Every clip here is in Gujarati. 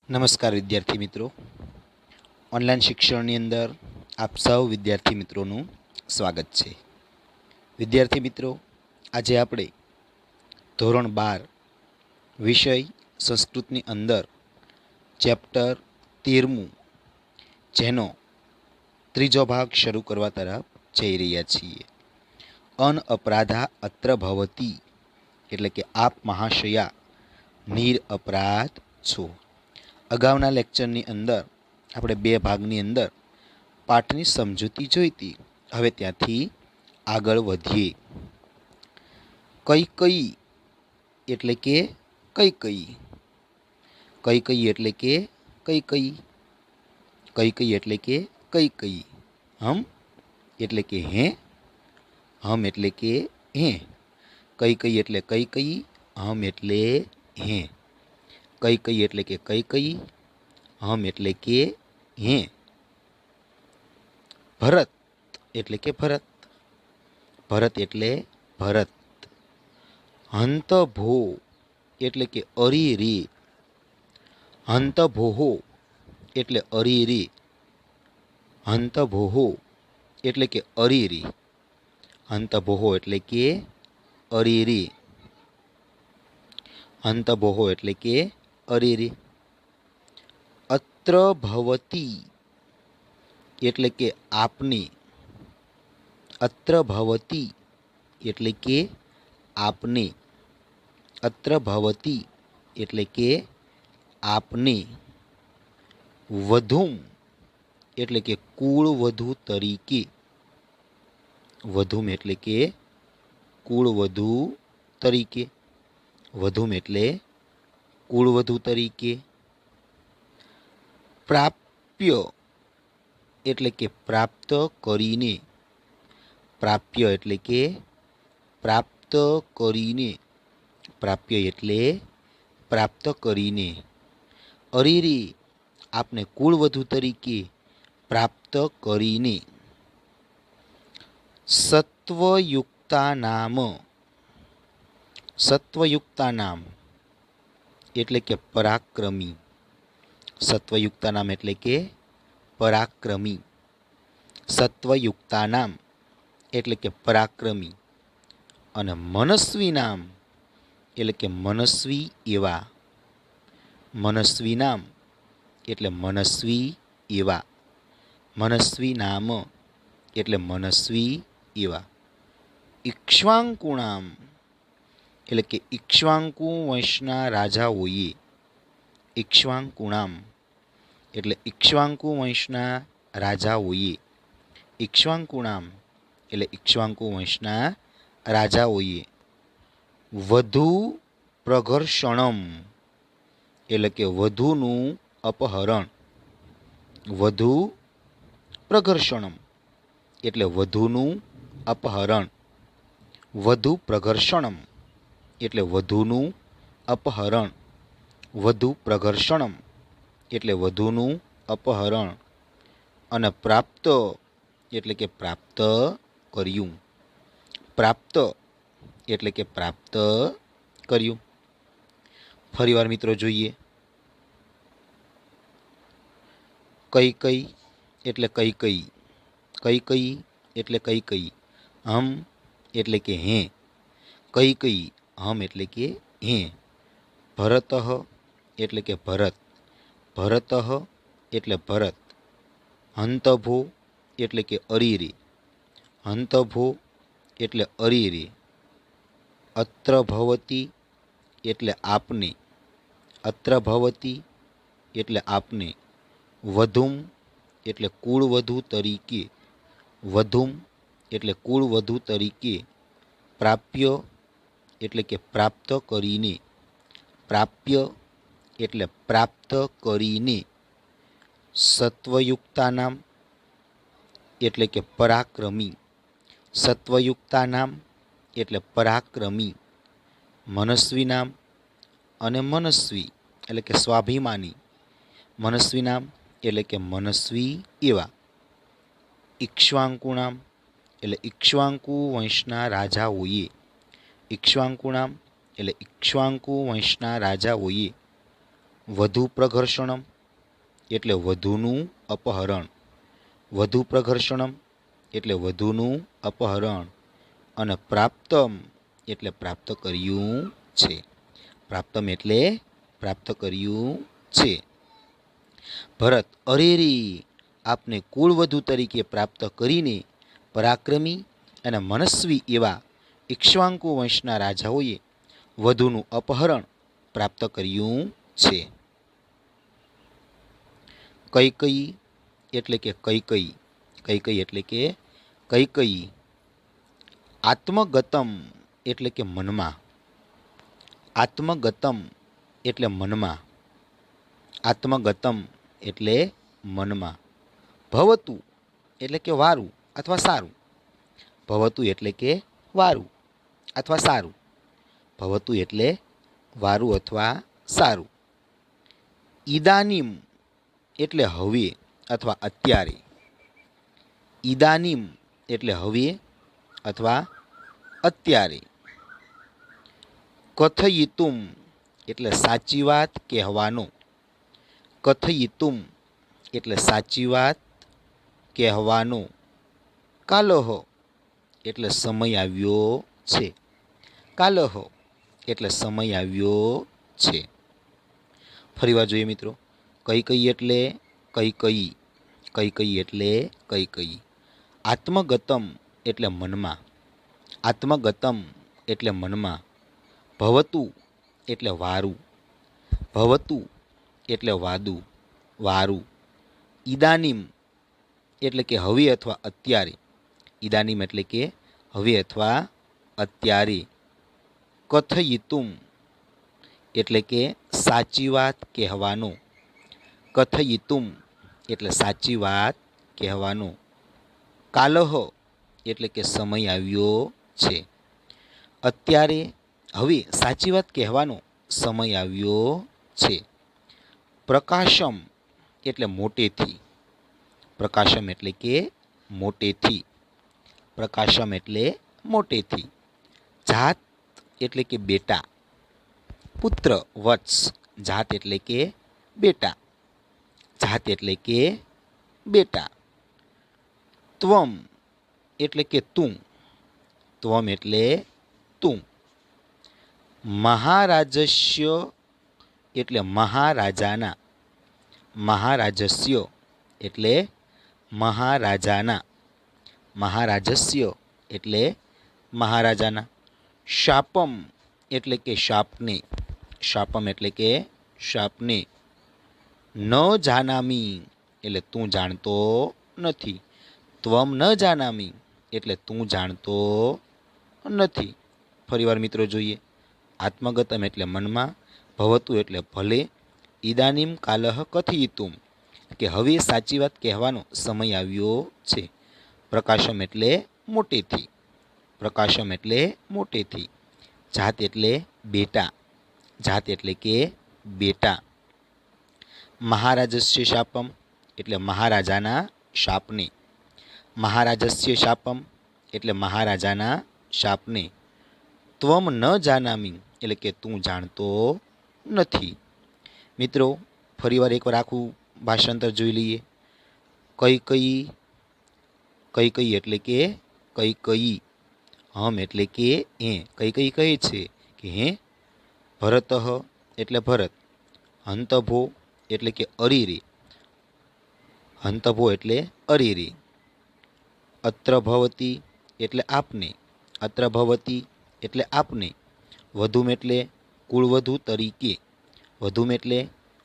નમસ્કાર વિદ્યાર્થી મિત્રો, ઓનલાઈન શિક્ષણની અંદર આપ સૌ વિદ્યાર્થી મિત્રોનું સ્વાગત છે। વિદ્યાર્થી મિત્રો, આજે આપણે ધોરણ 12 વિષય સંસ્કૃતની અંદર ચેપ્ટર 13મું જેનો ત્રીજો ભાગ શરૂ કરવા તરફ જઈ રહ્યા છીએ। અન અપરાધા અત્ર ભવતી એટલે કે આપ મહાશયા નિર અપરાધ છો। અગાઉના લેક્ચરની અંદર આપણે બે ભાગની અંદર પાઠની સમજૂતી જોઈ હતી। હવે ત્યાંથી આગળ વધીએ। કઈ કઈ એટલે કે કઈ કઈ, કઈ કઈ એટલે કે કઈ કઈ, કઈ કઈ એટલે કે કઈ કઈ, હમ એટલે કે હે, હમ એટલે કે હે, કઈ કઈ એટલે કઈ કઈ, હમ એટલે હે, કઈ કઈ એટલે કે કઈ કઈ, હમ એટલે કે હે। ભરત એટલે કે ભરત, ભરત એટલે ભરત। હંત ભો એટલે કે અરી રે, હંત ભોહો એટલે અરી રે, હંત ભોહો એટલે કે અરી રે, હંત ભોહો એટલે કે અરી રે, હંત ભોહો એટલે કે અરી રે। અત્ર ભવતી એટલે કે આપને, અત્ર ભવતી એટલે કે આપને, અત્ર ભવતી એટલે કે આપને। વધુમ એટલે કે કુળવધુ તરીકે, વધુમ એટલે કે કુળવધુ તરીકે, વધુમ એટલે કુળવધુ તરીકે। પ્રાપ્ય એટલે કે પ્રાપ્ત કરીને, પ્રાપ્ય એટલે કે પ્રાપ્ત કરીને, પ્રાપ્ય એટલે પ્રાપ્ત કરીને। અરીરે આપને કુળવધુ તરીકે પ્રાપ્ત કરીને। સત્વયુક્તા નામ, સત્વયુક્તા નામ એટલે કે પરાક્રમી, સત્વયુક્તા નામ એટલે કે પરાક્રમી, સત્વયુક્તા નામ એટલે કે પરાક્રમી। અને મનસ્વી નામ એટલે કે મનસ્વી એવા, મનસ્વી નામ એટલે મનસ્વી એવા, મનસ્વી નામ એટલે મનસ્વી એવા। ઇક્ષ્વાકુ નામ એટલે કે ઇક્ષ્વાકુ વંશના રાજાઓએ, ઇક્ષ્વાકુ નામ એટલે ઇક્ષ્વાકુ વંશના રાજાઓએ, ઇક્ષ્વાકુ નામ એટલે ઇક્ષ્વાકુ વંશના રાજાઓએ। વધુ પ્રઘર્ષણમ એટલે કે વધુનું અપહરણ, વધુ પ્રઘર્ષણમ એટલે વધુનું અપહરણ, વધુ પ્રઘર્ષણમ એટલે વધુનું અપહરણ, વધુ પ્રઘર્ષણમ એટલે વધુનું અપહરણ। અને પ્રાપ્ત એટલે કે પ્રાપ્ત કર્યું, પ્રાપ્ત એટલે કે પ્રાપ્ત કર્યું। ફરીવાર મિત્રો જોઈએ। કઈ કઈ એટલે કઈ કઈ, કઈ કઈ એટલે કઈ કઈ, હમ એટલે કે હે, કઈ કઈ હમ એટલે કે હે। ભરત એટલે કે ભરત, ભરત એટલે ભરત। હંતભો એટલે કે અરી રે, હંતભો એટલે અરી રે। અત્ર ભવતી એટલે આપને, અત્ર ભવતી એટલે આપને। વધુમ એટલે કુળવધુ તરીકે, વધુમ એટલે કુળવધુ તરીકે। પ્રાપ્ય એટલે કે પ્રાપ્ત કરીને, પ્રાપ્ય એટલે પ્રાપ્ત કરીને। સત્વયુક્તા નામ એટલે કે પરાક્રમી, સત્વયુક્તા નામ એટલે પરાક્રમી। મનસ્વી નામ અને મનસ્વી એટલે કે સ્વાભિમાની, મનસ્વી નામ એટલે કે મનસ્વી એવા। ઇક્ષ્વાકુ નામ એટલે ઇક્ષ્વાકુ વંશના રાજાઓએ, ઇક્ષ્વાકુ નામ એટલે ઇક્ષ્વાકુ વંશના રાજાઓએ। વધુ પ્રઘર્ષણમ એટલે વધુનું અપહરણ, વધુ પ્રઘર્ષણમ એટલે વધુનું અપહરણ, અને પ્રાપ્તમ એટલે પ્રાપ્ત કર્યું છે. પ્રાપ્તમ એટલે પ્રાપ્ત કર્યું છે. ભરત, અરે રે, આપને કુળવધુ તરીકે પ્રાપ્ત કરીને પરાક્રમી અને મનસ્વી એવા ઇક્ષ્વાકુ વંશના રાજાઓએ વધુનું અપહરણ પ્રાપ્ત કર્યું છે. કૈકયી એટલે કે કૈકયી, કૈકયી એટલે કે કૈકયી. આત્મગતમ એટલે કે મનમાં, આત્મગતમ એટલે મનમાં, આત્મગતમ એટલે મનમાં. ભવતુ એટલે કે વારું અથવા સારું, ભવતુ એટલે કે વારું અથવા સારું, ભવતુ એટલે વારું અથવા સારું. ઈદાનીમ એટલે હવે અથવા અત્યારે, ઈદાનીમ એટલે હવે અથવા અત્યારે. કથયિતુમ એટલે સાચી વાત કહેવાનો, કથયિતુમ એટલે સાચી વાત કહેવાનો. કાલહ એટલે સમય આવ્યો છે, કાલહ એટલે સમય આવ્યો છે. ફરીવાર જોઈએ મિત્રો. કૈકયી એટલે કૈકયી, કૈકયી એટલે કૈકયી. આત્મગતમ એટલે મનમાં, આત્મગતમ એટલે મનમાં. ભવતુ એટલે વારું, ભવતુ એટલે વાદું વારું. ઈદાનીમ એટલે કે હવે અથવા અત્યારે, ઈદાનીમ એટલે કે હવે અથવા અત્યારે. કથયિતુમ એટલે કે સાચી વાત કહેવાનો, કથયિતુમ એટલે સાચી વાત કહેવાનો. કાલહ એટલે કે સમય આવ્યો છે, અત્યારે હવે સાચી વાત કહેવાનો સમય આવ્યો છે. પ્રકાશમ એટલે મોટેથી, પ્રકાશમ એટલે કે મોટેથી, પ્રકાશમ એટલે મોટેથી. જાત એટલે કે બેટા, પુત્ર વત્સ, જાત એટલે કે બેટા, જાત એટલે કે બેટા. ત્વમ એટલે કે તું, ત્વમ એટલે તું. મહારાજસ્ય એટલે મહારાજાના, મહારાજસ્ય એટલે મહારાજાના, મહારાજસ્ય એટલે મહારાજાના. શાપમ એટલે કે શાપને, શાપમ એટલે કે શાપને. ન જાનામી એટલે તું જાણતો નથી, ત્વમ ન જાનામી એટલે તું જાણતો નથી. ફરીવાર મિત્રો જોઈએ. આત્મગતમ એટલે મનમાં, ભવતું એટલે ભલે, ઈદાનીમ કાલહ કથયિતુમ કે હવે સાચી વાત કહેવાનો સમય આવ્યો છે. પ્રકાશમ એટલે મોટેથી, પ્રકાશમ એટલે મોટેથી. જાત એટલે બેટા, જાત એટલે કે બેટા. મહારાજસ્ય શાપમ એટલે મહારાજાના શાપને, મહારાજસ્ય શાપમ એટલે મહારાજાના શાપને. ત્વમ ન જાનામી એટલે કે તું જાણતો નથી. મિત્રો ફરીવાર એકવાર આખું ભાષાંતર જોઈ લઈએ. કૈકયી, કૈકયી એટલે કે કૈકયી. હમ એટલે કે હે, કૈકયી કહે છે કે હે. ભરતઃ એટલે ભરત. હંતભો એટલે કે અરીરે, હંતભો એટલે અરીરે. અત્ર ભવતી એટલે આપને, અત્ર ભવતી એટલે આપને. વધુમ એટલે કુળવધુ તરીકે, વધુમ એટલે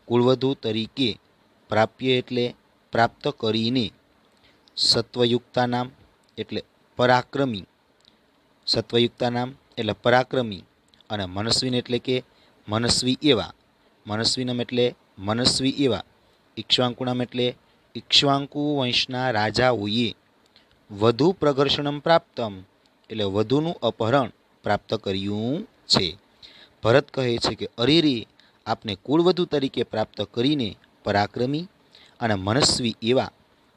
કુળવધુ તરીકે. પ્રાપ્ય એટલે પ્રાપ્ત કરીને. સત્વયુક્તા નામ એટલે પરાક્રમી, સત્વયુક્તા નામ એટલે પરાક્રમી. અને મનસ્વીન એટલે કે મનસ્વી એવા, મનસ્વીનમ એટલે મનસ્વી એવા. ઇક્ષ્વાકુનામ એટલે ઇક્ષ્વાકુ વંશના રાજાઓએ. વધુ પ્રઘર્ષણમ પ્રાપ્તમ એટલે વધુનું અપહરણ પ્રાપ્ત કર્યું છે. ભરત કહે છે કે અરે રે, આપને કુળવધુ તરીકે પ્રાપ્ત કરીને પરાક્રમી અને મનસ્વી એવા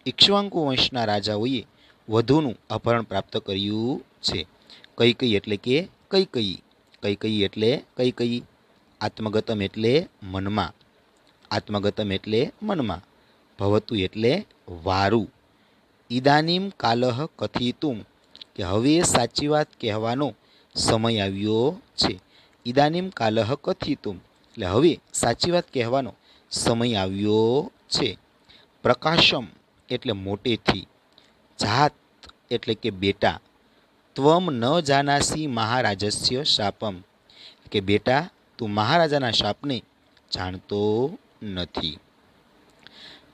ઇક્ષ્વાકુ વંશના રાજાઓએ વધુનું અપહરણ પ્રાપ્ત કર્યું છે. કૈકયી એટલે કે કૈકયી, કૈકયી એટલે કૈકયી. આત્મગતમ એટલે મનમાં, आत्मगतम एटले मनमा, भवतु एटले वारू। इदानीम कालह कथितुम के हवे साची वात कहेवानो समय आव्यो छे। इदानीम कालह कथितुम एटले हवे साची वात कहेवानो समय आव्यो छे। प्रकाशम एटले मोटेथी, जात एटले के बेटा, त्वम न जानासी महाराजस्य शापम के बेटा तू महाराजाना शापने जाणतो नथी।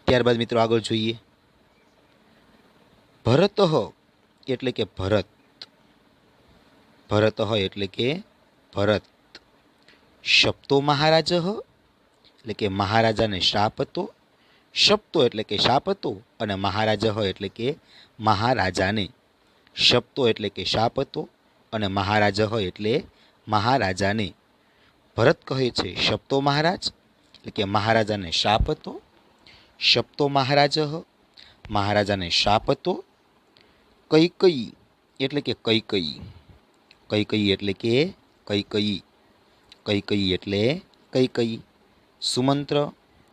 त्यारबाद मित्रों आगळ जोईए। भरतः एटले के भरत, भरतः एटले के भरत। शप्तो महाराजः एटले के महाराजाने शाप हतो। शप्तो एटले के शाप हतो अने महाराजः एटले के महाराजाने। शप्तो एटले के शाप हतो अने महाराजः एटले महाराजाने। भरत कहे छे शप्तो महाराज एटले के महाराजाने शाप हतो। शप्तो महाराजः महाराजाने शाप हतो। कैकई एटले के कैकई, कैकई एटले के कैकई, कैकई एटले कैकई। सुमंत्र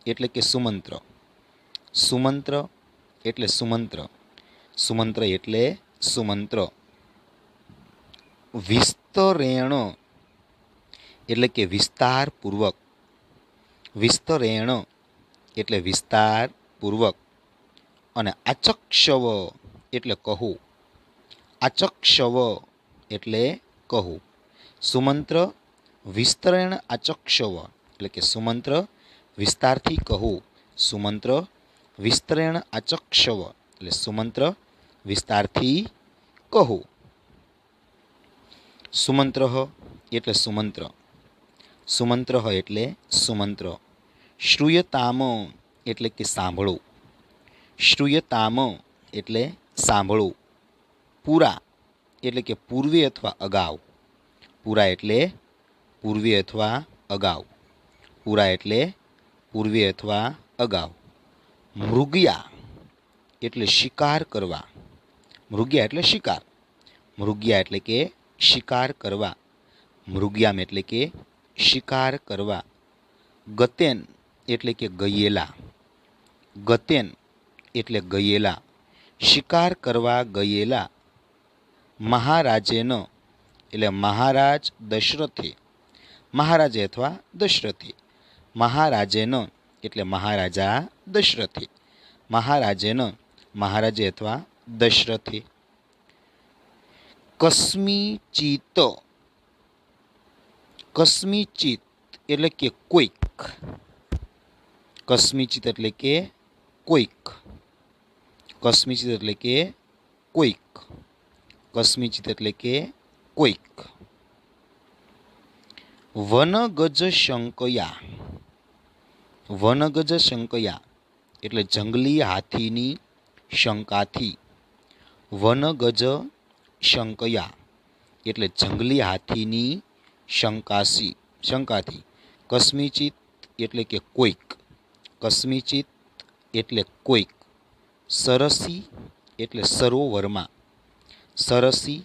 एटले के सुमंत्र, सुमंत्र एटले सुमंत्र, सुमंत्र एटले सुमंत्र। विस्तरेण एटले के विस्तार पूर्वक, विस्तरेण एटले विस्तार पूर्वक। अने आचक्षव एटले कहो, आचक्षव एटले कहो। सुमंत्र विस्तरेण आचक्षव एटले के सुमंत्र विस्तारथी कहो। सुमंत्र विस्तरेण आचक्षव एटले सुमंत्र विस्तारथी कहो। सुमंत्रः एटले सुमंत्र, सुमंत्रः एटले सुमंत्र। श्रूयताम एटले के सांभळो, श्रूयताम एटले सांभळो। पूरा एटले के पूर्वे अथवा अगाव, पूरा एटले पूर्वे अथवा अगाव, पूरा एटले पूर्वे अथवा अगाव। मृग्या एटले शिकार करवा, मृग्या एटले शिकार, मृग्या एटले के शिकार करवा। मृग्याम एटले के शिकार करवा। गतेन एटले के गयेला, गतेन एटले गयेला, शिकार करवा गयेला। महाराजेन एटले महाराज दशरथे, महाराजे अथवा दशरथे। महाराजेन एटले महाराजा दशरथे, महाराजेन महाराजे अथवा दशरथे। कस्मीचित, कस्मीचित एटले के कोईक, कस्मीचित एटले के कोईक, कस्मीचित एटले के कोईक, कस्मीचित एटले के कोईक। वनगज शंकया, वनगज शंकया एटले जंगली हाथीनी शंकाथी। वनगज शंकया एटले जंगली हाथीनी शंकासी, शंकाथी। कस्मीचित एटले के कोईक, कस्मीचित एटले कोईक। सरसी एटले सरोवरमा, सरसी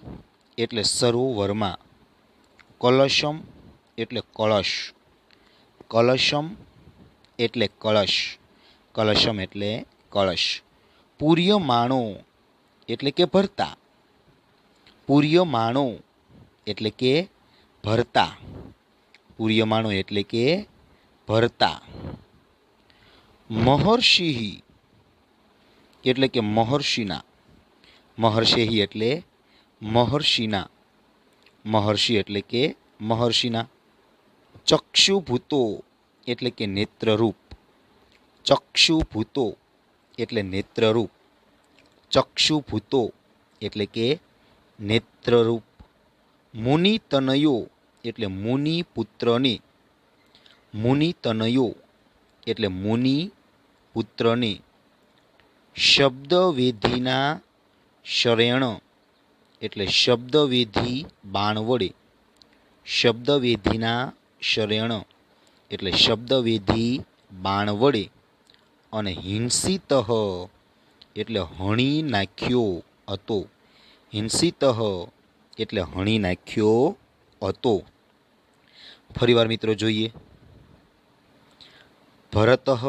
एटले सरोवरमा। कलशम एटले कलश, कलशम एटले कलश, कलशम एटले कलश। पूर्यमाणो एटले के भरता, पूर्यमाणो एटले के भरता, पूर्यमाणो एटले के भरता। महर्षि एटले के महर्षिना, महर्षि एटले महर्षिना, महर्षि एटले के महर्षिना। चक्षुभूतो एटले के नेत्ररूप, चक्षुभूतो एटले नेत्ररूप, चक्षुभूतो एटले के नेत्ररूप। मुनितनयो एटले मुनि पुत्रने, मुनितनयो एटले मुनि पुत्रने। शब्दवेधीना शरेण एटले शब्दवेधी बाण वडे, शब्दवेधीना शरेण एटले शब्दवेधी बाण वडे। अने हिंसितः एटले हणी नाख्यो हतो, हिंसितः एटले हणी नाख्यो हतो। फरीवार मित्रों जोईए। ભરતઃ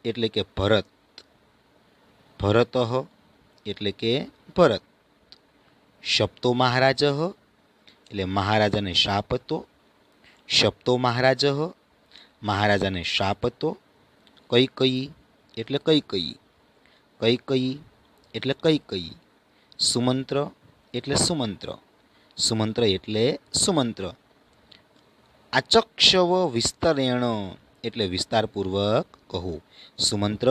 એટલે કે ભરત, ભરતઃ એટલે કે ભરત. શપ્તો મહારાજ એટલે મહારાજાને શાપ હતો, શપ્તો મહારાજ મહારાજાને શાપ હતો. કૈકેયી એટલે કૈકેયી, કૈકેયી એટલે કૈકેયી. સુમંત્ર એટલે સુમંત્ર, સુમંત્ર એટલે સુમંત્ર. આચક્ષવ વિસ્તરેણ એટલે વિસ્તારપૂર્વક કહો, સુમંત્ર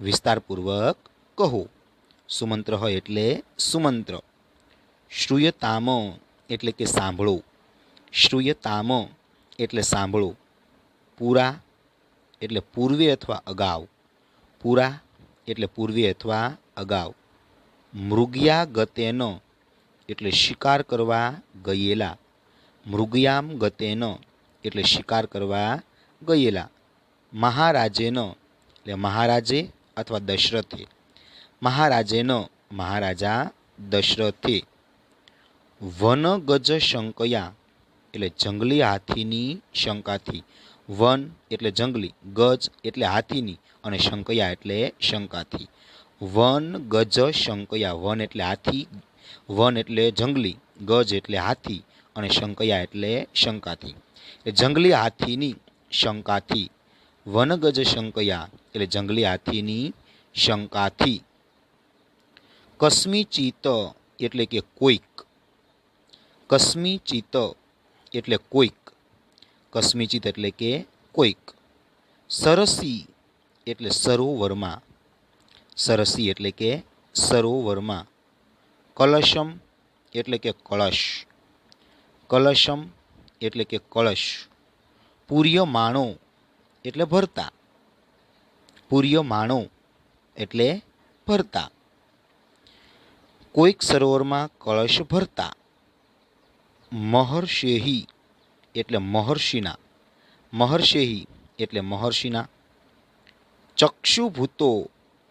વિસ્તારપૂર્વક કહો. સુમંત્ર હોય એટલે સુમંત્ર. શ્રૂયતામ એટલે કે સાંભળો, શ્રૂયતામ એટલે સાંભળો. પૂરા એટલે પૂર્વે અથવા અગાઉ, પૂરા એટલે પૂર્વે અથવા અગાઉ. મૃગ્યા ગતેન એટલે શિકાર કરવા ગયેલા, મૃગયામ ગતેન એટલે શિકાર કરવા ગયેલા. મહારાજેન એટલે મહારાજે અથવા દશરથે, મહારાજેન મહારાજા દશરથે. વનગજ શંકયા એટલે જંગલી હાથીની શંકાથી, વન એટલે જંગલી, ગજ એટલે હાથીની અને શંકયા એટલે શંકાથી. વન ગજ શંકયા, વન એટલે હાથી, વન એટલે જંગલી, ગજ એટલે હાથી અને શંકયા એટલે શંકાથી. જંગલી હાથીની શંકાથી. વનગજ શંકયા એટલે જંગલી હાથીની શંકાથી. કસ્મિચિત એટલે કે કોઈક, કસ્મિચિત એટલે કોઈક, કસ્મિચિત એટલે કે કોઈક. સરસી એટલે સરોવરમાં, સરસી એટલે કે સરોવરમાં. કલશમ એટલે કે કળશ, કલશમ એટલે કે કળશ. પૂર્યમાણો એટલે ભરતા, પૂર્યમાણો એટલે ભરતા. કોઈક સરોવરમાં કળશ ભરતા. મહર્ષેહી એટલે મહર્ષિના, મહર્ષેહી એટલે મહર્ષિના. ચક્ષુભૂતો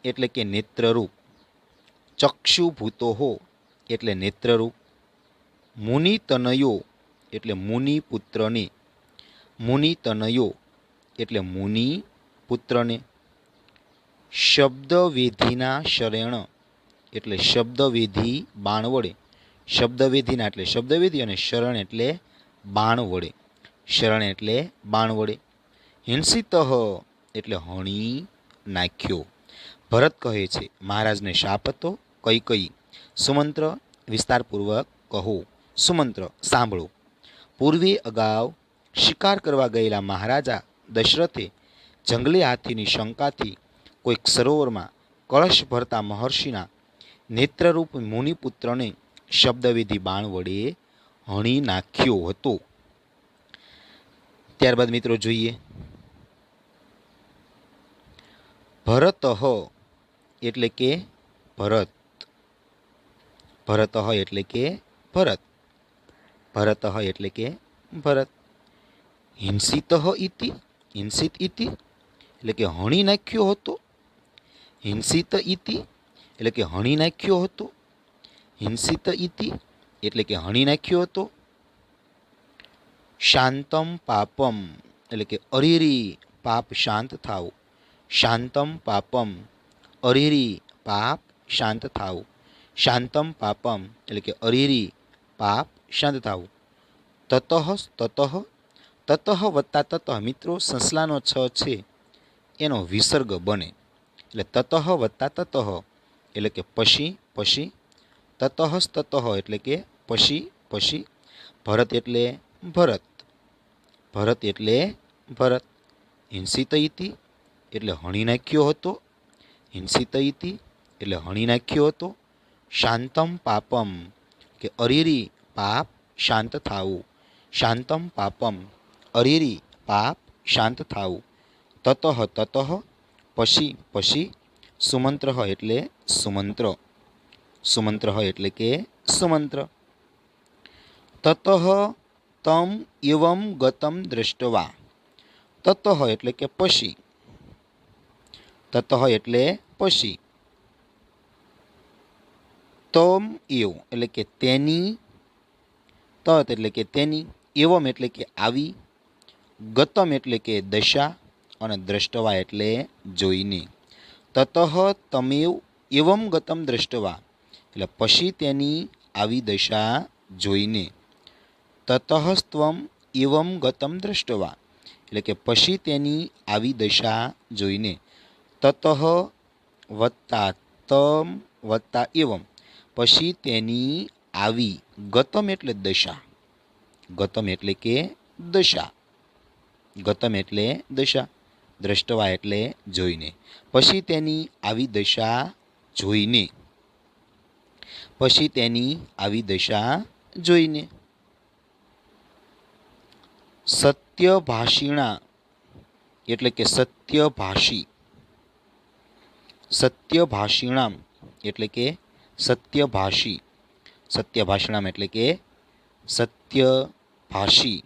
એટલે કે નેત્રરૂપ, ચક્ષુભૂતો હો એટલે નેત્રરૂપ. મુનિતનયો એટલે મુનિપુત્રને, મુનિતનયો એટલે મુનિપુત્રને. શબ્દવેધીના શરેણ એટલે શબ્દવેધી બાણ વડે, શબ્દવેધીના એટલે શબ્દવેધી અને શરણ એટલે બાણ વડે, શરણ એટલે બાણ વડે. હિંસિતઃ એટલે હણી નાખ્યો. ભરત કહે છે મહારાજને શાપ હતો, કૈકેયી. સુમંત્ર વિસ્તારપૂર્વક કહો, સુમંત્ર સાંભળો. પૂર્વે અગાઉ શિકાર કરવા ગયેલા મહારાજા દશરથે જંગલી હાથીની શંકાથી કોઈક સરોવરમાં કળશ ભરતા મહર્ષિના નેત્રરૂપ મુનિપુત્રને શબ્દવિધિ બાણ વડે હણી નાખ્યો હતો. ત્યારબાદ મિત્રો જોઈએ ભરતઃ એટલે કે ભરત, ભરતઃ એટલે કે ભરત, ભરતઃ એટલે કે ભરત. હિંસિતઃ ઇતિ, હિંસિત ઇતિ એટલે કે હણી નાખ્યો હતો, હિંસિત ઇતિ એટલે કે હણી નાખ્યો હતો, હિંસિત ઇતિ એટલે કે હણી નાખ્યો હતો. શાંતમ પાપમ એટલે કે અરીરી પાપ શાંત થાવ, શાંતમ પાપમ અરીરી પાપ શાંત થાવ, શાંતમ પાપમ એટલે કે અરીરી પાપ શાંત થાવ. તતઃ તતઃ, તતઃ વત્તા તતઃ મિત્રો સંસ્લાનો છ છે એનો વિસર્ગ બને એટલે તતઃ વત્તા તતઃ એટલે કે પછી પછી. તતઃ તતઃ એટલે કે પછી પછી. ભરત એટલે ભરત, ભરત એટલે ભરત. હિંસિત ઇતિ એટલે હણી નાખ્યો હતો, હિંસિત ઇતિ એટલે હણી નાખ્યો હતો. શાંતમ પાપમ કે અરીરી પાપ શાંત થાવું, શાંતમ પાપમ અરીરી પાપ શાંત થાવું. તતઃ તતઃ પછી પછી. સુમંત્ર એટલે સુમંત્ર, સુમંત્ર એટલે કે સુમંત્ર. તતઃ તમ એવમ ગતમ દ્રષ્ટવા, તતઃ એટલે કે પછી, તતઃ એટલે પછી. તમ એવ એટલે કે તેની, તત એટલે કે તેની, એવમ એટલે કે આવી, ગતમ એટલે કે દશા અને દ્રષ્ટવા એટલે જોઈને. તતઃ તમેવ એવમ ગતમ દ્રષ્ટવા એટલે પછી તેની આવી દશા જોઈને. તતઃસ્ત્વમ એવમ ગતમ દ્રષ્ટવા એટલે કે પછી તેની આવી દશા જોઈને. તતઃ વત્તા તમ વત્તા એવમ પછી તેની આવી ગતમ એટલે દશા. ગતમ એટલે કે દશા. ગતમ એટલે દશા, દ્રષ્ટવા એટલે જોઈને. પછી તેની આવી દશા જોઈને. પછી તેની આવી દશા જોઈને. સત્યભાષિણા એટલે કે સત્યભાષી. સત્યભાષિણામ એટલે કે સત્યભાષી. સત્યભાષિણામ એટલે કે સત્યભાષી.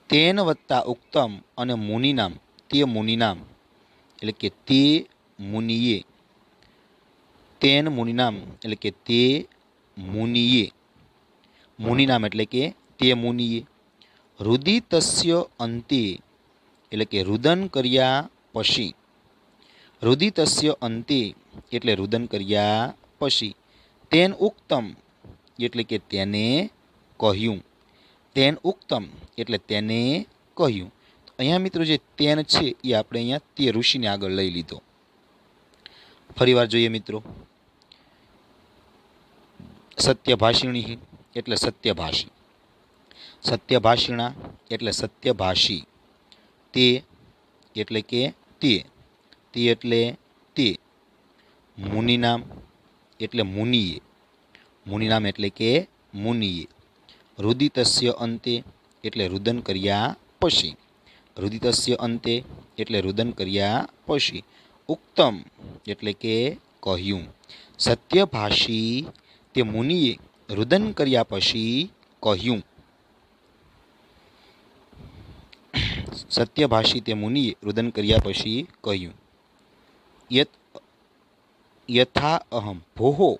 તેન વત્તા ઉક્તમ અને મુનિનામ તે મુનિનામ એટલે કે તે મુનિએ. તેન મુનિનામ એટલે કે તે મુનિએ. મુનિનામ એટલે કે તે મુનિએ. રુદિતસ્ય અંતે એટલે કે રુદન કર્યા પછી. રુદિતસ્ય અંતે એટલે રુદન કર્યા પછી. તેન ઉક્તમ એટલે કે તેને કહ્યું. તેન ઉક્તમ એટલે તેને કહ્યું. અહીંયા મિત્રો જે તેન છે એ આપણે અહીંયા તે ઋષિને આગળ લઈ લીધો. ફરીવાર જોઈએ મિત્રો. સત્યભાષિણી એટલે સત્યભાષી. સત્યભાષિણા એટલે સત્યભાષી. તે એટલે કે તે. તે એટલે તે. મુનિનામ એટલે મુનિએ. મુનિનામ એટલે કે મુનિએ. રુદિતસ્ય અંતે એટલે રુદન કર્યા પછી. રુદિતસ્ય અંતે એટલે રુદન કર્યા પછી. ઉક્તમ એટલે કે કહ્યું. સત્યભાષી તે મુનિએ રુદન કર્યા પછી કહ્યું. સત્યભાષી તે મુનિએ રુદન કર્યા પછી કહ્યું. યથા અહમ ભોહો.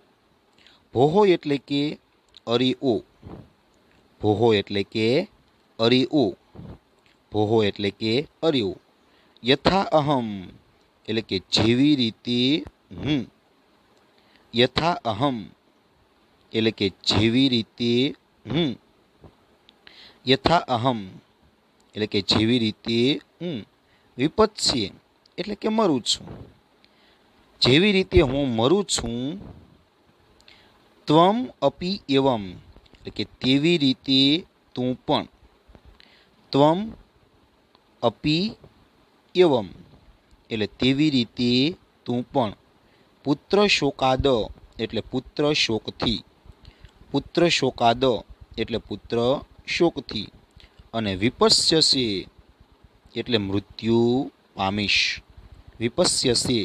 ભોહો એટલે કે અરે ઓ. ભોહો એટલે કે અરે ઓ. ભોહો એટલે કે અરે ઓ. યથા અહમ એટલે કે જેવી રીતે હું. યથા અહમ એટલે કે જેવી રીતે હું. યથા અહમ એટલે કે જેવી રીતે હું. વિપત્સ્ય એટલે કે મરું છું. જેવી રીતે હું મરું છું. ત્વમ અપી એવમ એટલે કે તેવી રીતે તું પણ. ત્વમ અપી એવમ એટલે તેવી રીતે તું પણ. પુત્ર શોકાદ એટલે પુત્ર શોકથી. પુત્ર શોકાદ એટલે પુત્ર શોકથી. અને વિપસ્યસે એટલે મૃત્યુ પામીશ. વિપસ્યસે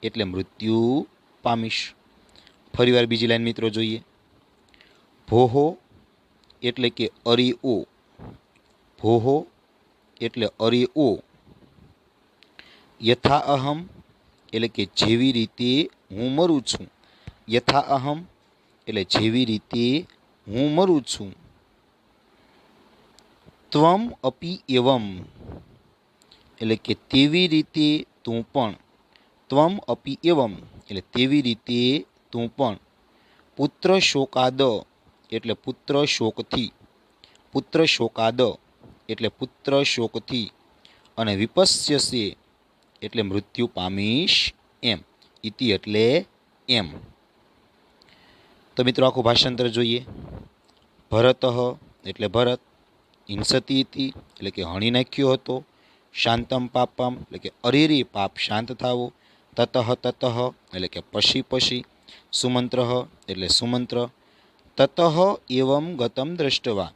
એટલે મૃત્યુ પામીશ. ફરીવાર બીજી લાઈન મિત્રો જોઈએ. ભોહો એટલે કે અરે ઓ. ભોહો એટલે અરે ઓ. યથા અહમ એટલે કે જેવી રીતે હું મરું છું. યથા અહમ એટલે જેવી રીતે હું મરું છું. ત્વમ અપી એવમ એટલે કે તેવી રીતે તું પણ. ત્વમ અપી એવમ એટલે તેવી રીતે તું પણ. પુત્ર શોકાદ એટલે પુત્ર શોકથી. પુત્ર શોકાદ એટલે પુત્ર શોકથી. અને વિપસ્યસે એટલે મૃત્યુ પામીશ એમ. ઇતિ એટલે એમ. તો મિત્રો આખું ભાષાંતર જોઈએ. ભરત એટલે ભરત. હિંસતી ઇતિ એટલે કે હણી નાખ્યો હતો. શાંતમ પાપમ એટલે કે અરેરી પાપ શાંત થાવું. તતઃ તતઃ એટલે કે પછી પછી. સુમંત્ર એટલે સુમંત્ર. તતઃ એવમ ગતમ દ્રષ્ટવા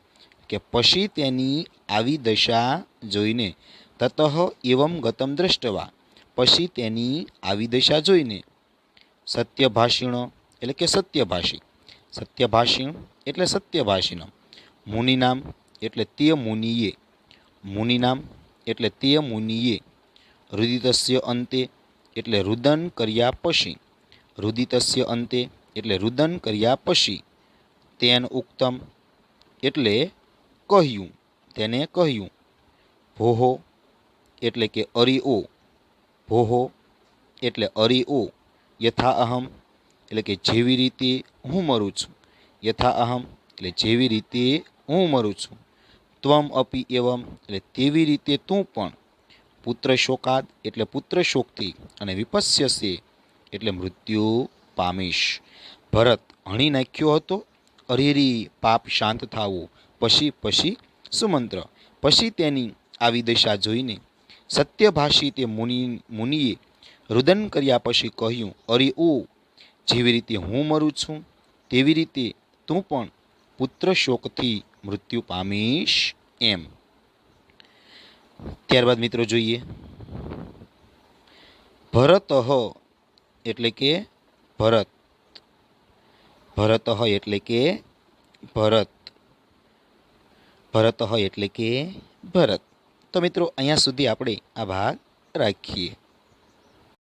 કે પછી તેની આવી દશા જોઈને. તતઃ એવમ ગતમ દ્રષ્ટવા પછી તેની આવી દશા જોઈને. સત્યભાષિણો એટલે કે સત્યભાષી. સત્યભાષિણ એટલે સત્યભાષીનો. મુનિનામ એટલે તે મુનિએ. મુનિનામ એટલે તે મુનિએ. રુદિતસ્ય અંતે એટલે રુદન કર્યા પછી. રુદિતસ્ય અંતે એટલે રુદન કર્યા પછી. તેન ઉક્તમ એટલે કહ્યું. તેને કહ્યું. ભોહો એટલે કે અરિઓ, ભોહો એટલે અરિઓ, યથા અહમ એટલે કે જેવી રીતે હું મરું છું, યથા અહમ એટલે જેવી રીતે હું મરું છું, ત્વમ અપી એવમ એટલે તેવી રીતે તું પણ, પુત્ર શોકાદ એટલે પુત્ર શોકથી, અને વિપસ્યસે એટલે મૃત્યુ પામીશ. ભરત હણી નાખ્યો હતો, અરેરી પાપ શાંત થાવું, પછી પછી સુમંત્ર. પછી તેની આવી દશા જોઈને સત્યભાષી તે મુનિએ રુદન કર્યા પછી કહ્યું, અરે ઓ, જેવી રીતે હું મરું છું તેવી રીતે તું પણ પુત્ર શોકથી મૃત્યુ પામીશ એમ. ત્યારબાદ મિત્રો જોઈએ, ભરત એટલે કે ભરત, ભરત એટલે કે ભરત, ભરત એટલે કે ભરત. તો મિત્રો અહીંયા સુધી આપણે આ ભાગ રાખીએ.